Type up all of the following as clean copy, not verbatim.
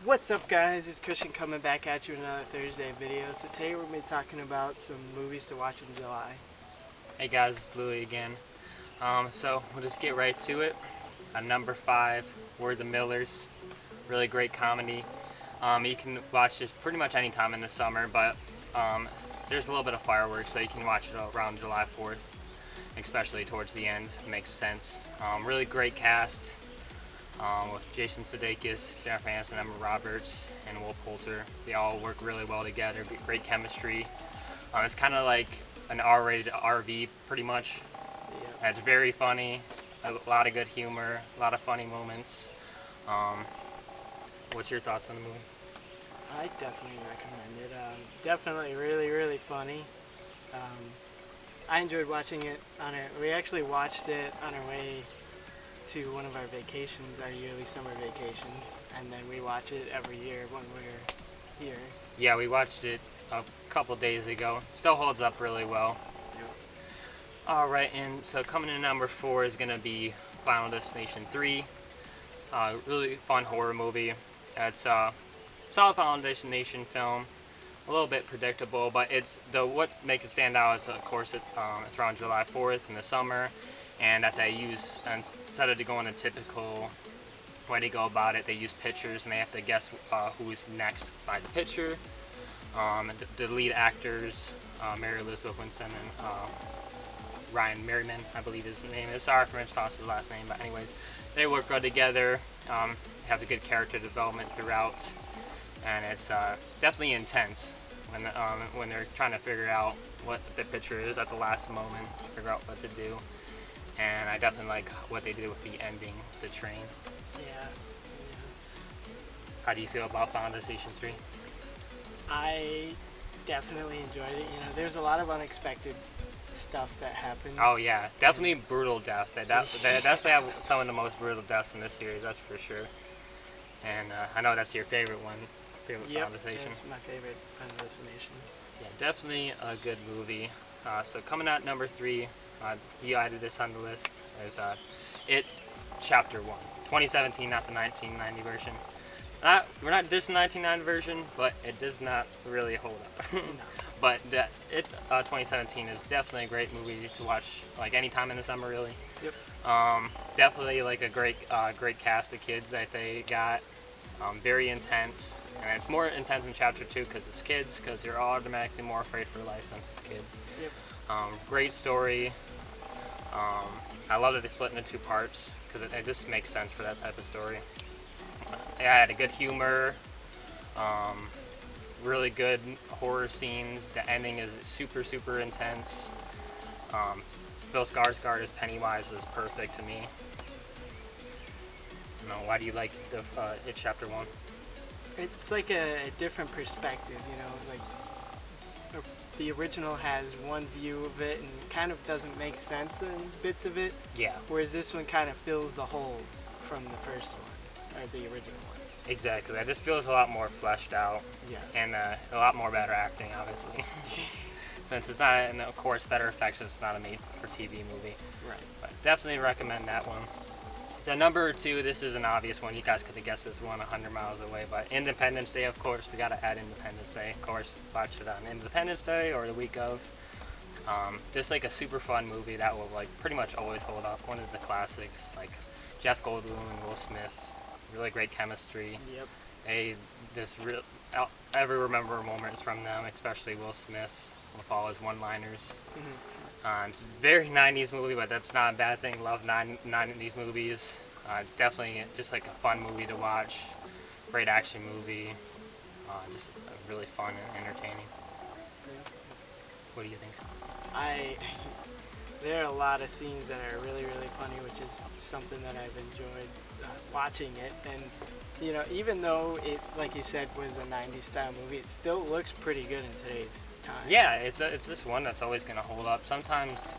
What's up, guys? It's Christian coming back at you with another Thursday video. So today we're going to be talking about some movies to watch in July. Hey guys, it's Louie again. So we'll just get right to it. Number 5, We're the Millers. Really great comedy. You can watch this pretty much any time in the summer, but there's a little bit of fireworks, so you can watch it around July 4th, especially towards the end. It makes sense. Really great cast. With Jason Sudeikis, Jennifer Aniston, Emma Roberts, and Will Poulter. They all work really well together, great chemistry. It's kind of like an R-rated RV, pretty much. Yeah. It's very funny, a lot of good humor, a lot of funny moments. What's your thoughts on the movie? I definitely recommend it. Definitely really funny. I enjoyed watching it we actually watched it on our way to one of our vacations, our yearly summer vacations, and then we watch it every year when we're here. Yeah, we watched it a couple days ago. It still holds up really well. Yep. Alright, and so coming in number 4 is going to be Final Destination 3. Really fun horror movie. It's a solid Final Destination film. A little bit predictable, but what makes it stand out is, of course, it's around July 4th in the summer, and that they use, instead of going a typical way to go about it, they use pictures, and they have to guess who's next by the picture. The lead actors, Mary Elizabeth Winstead and Ryan Merriman, I believe his name is. Sorry if I mispronounced his last name, but anyways, they work well together, have a good character development throughout, and it's definitely intense when they're trying to figure out what the picture is at the last moment, figure out what to do. And I definitely like what they did with the ending, the train. Yeah. How do you feel about Final Destination 3? I definitely enjoyed it. There's a lot of unexpected stuff that happens. Oh yeah, definitely brutal deaths. They definitely have some of the most brutal deaths in this series, that's for sure. And I know that's your favorite one, Yep, Final Destination. it's my favorite Final Destination. Yeah, definitely a good movie. So coming out number 3, you added this on the list, is It Chapter 1. 2017, not the 1990 version. We're not dissing the 1990 version, but it does not really hold up. No. But 2017 is definitely a great movie to watch, like any time in the summer, really. Yep. Definitely like a great cast of kids that they got. Very intense, and it's more intense in Chapter 2 because it's kids, because they're automatically more afraid for their life since it's kids. Yep. Great story. I love that they split into 2 parts because it just makes sense for that type of story. It had a good humor, really good horror scenes. The ending is super intense. Bill Skarsgård as Pennywise was perfect to me. Why do you like It Chapter 1? It's like a different perspective, like the original has one view of it and kind of doesn't make sense in bits of it. Yeah. Whereas this one kind of fills the holes from the first one, or the original one. Exactly. It just feels a lot more fleshed out. Yeah. And a lot more better acting, obviously. Since it's not, and of course, better effects, it's not a made-for-TV movie. Right. But definitely recommend that one. So number 2, this is an obvious one. You guys could have guessed this one 100 miles away, but Independence Day, of course. We got to add Independence Day. Of course, watch it on Independence Day or the week of. Just like a super fun movie that will like pretty much always hold up. One of the classics, like Jeff Goldblum and Will Smith. Really great chemistry. Yep. I'll ever remember moments from them, especially Will Smith with all his one-liners. Mm-hmm. It's a very 90s movie, but that's not a bad thing. Love 90s movies. It's definitely just like a fun movie to watch. Great action movie. Just really fun and entertaining. What do you think? There are a lot of scenes that are really funny, which is something that I've enjoyed watching it. And even though it, like you said, was a 90s style movie, it still looks pretty good in today's time. Yeah, it's just one that's always going to hold up. Sometimes,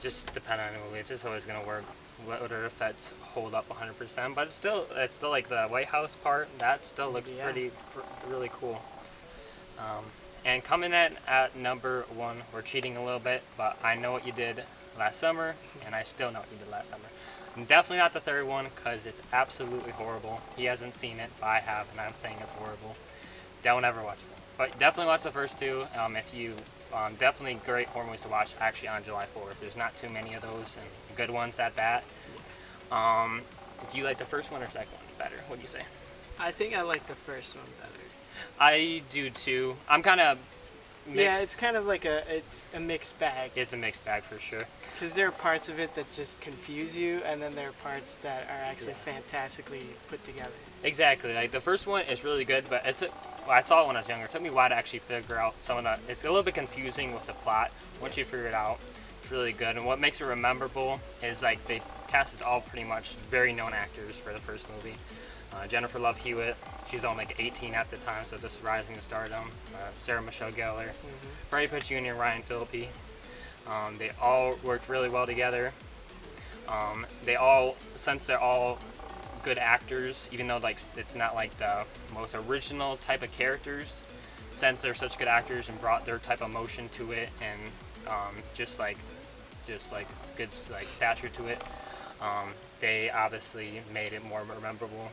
just depending on the movie, it's just always going to work. Whether if that's hold up 100%, but it's still like the White House part that still looks really cool. And coming in at number 1, we're cheating a little bit, but I Know What You Did Last Summer, and I still know what you did last summer. Definitely not the third one because it's absolutely horrible. He hasn't seen it, but I have, and I'm saying it's horrible. Don't ever watch it. But definitely watch the first two. If you definitely great horror movies to watch actually on July 4th. There's not too many of those and good ones at that. Do you like the first one or second one better? What do you say? I think I like the first one better. I do too. I'm kind of mixed. Yeah, it's kind of like it's a mixed bag. It's a mixed bag for sure. Because there are parts of it that just confuse you, and then there are parts that are actually fantastically put together. Exactly. Like the first one is really good, but I saw it when I was younger. It took me a while to actually figure out some of the. It's a little bit confusing with the plot. Once you figure it out, it's really good. And what makes it memorable is like they casted all pretty much very known actors for the first movie. Jennifer Love Hewitt, she's only like 18 at the time, so just rising to stardom. Sarah Michelle Gellar, Freddie Prinze Jr., Ryan Phillippe. They all worked really well together. Since they're all good actors, even though like it's not like the most original type of characters, since they're such good actors and brought their type of emotion to it and just like good like stature to it, they obviously made it more memorable.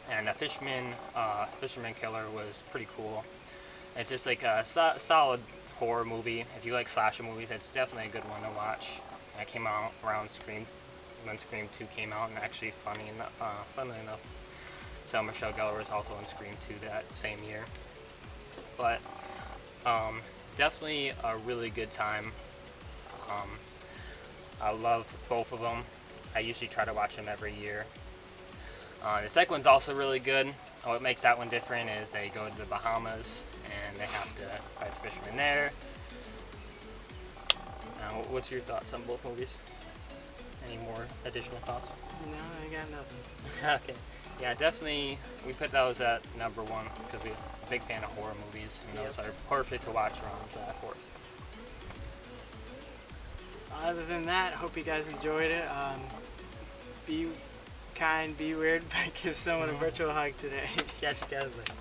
And the Fisherman Killer was pretty cool. It's just like a solid horror movie. If you like slasher movies, it's definitely a good one to watch. It came out around when Scream 2 came out, and actually funnily enough, Summer Michelle Gellar was also in Scream 2 that same year. But definitely a really good time. I love both of them. I usually try to watch them every year. The second one's also really good. What makes that one different is they go to the Bahamas and they have to fight the fishermen there. What's your thoughts on both movies? Any more additional thoughts? No, I got nothing. Okay. Yeah, definitely. We put those at number one because we're a big fan of horror movies, and those are perfect to watch around July 4th. Other than that, hope you guys enjoyed it. Be kind, be weird, but give someone a virtual hug today. Catch you guys later.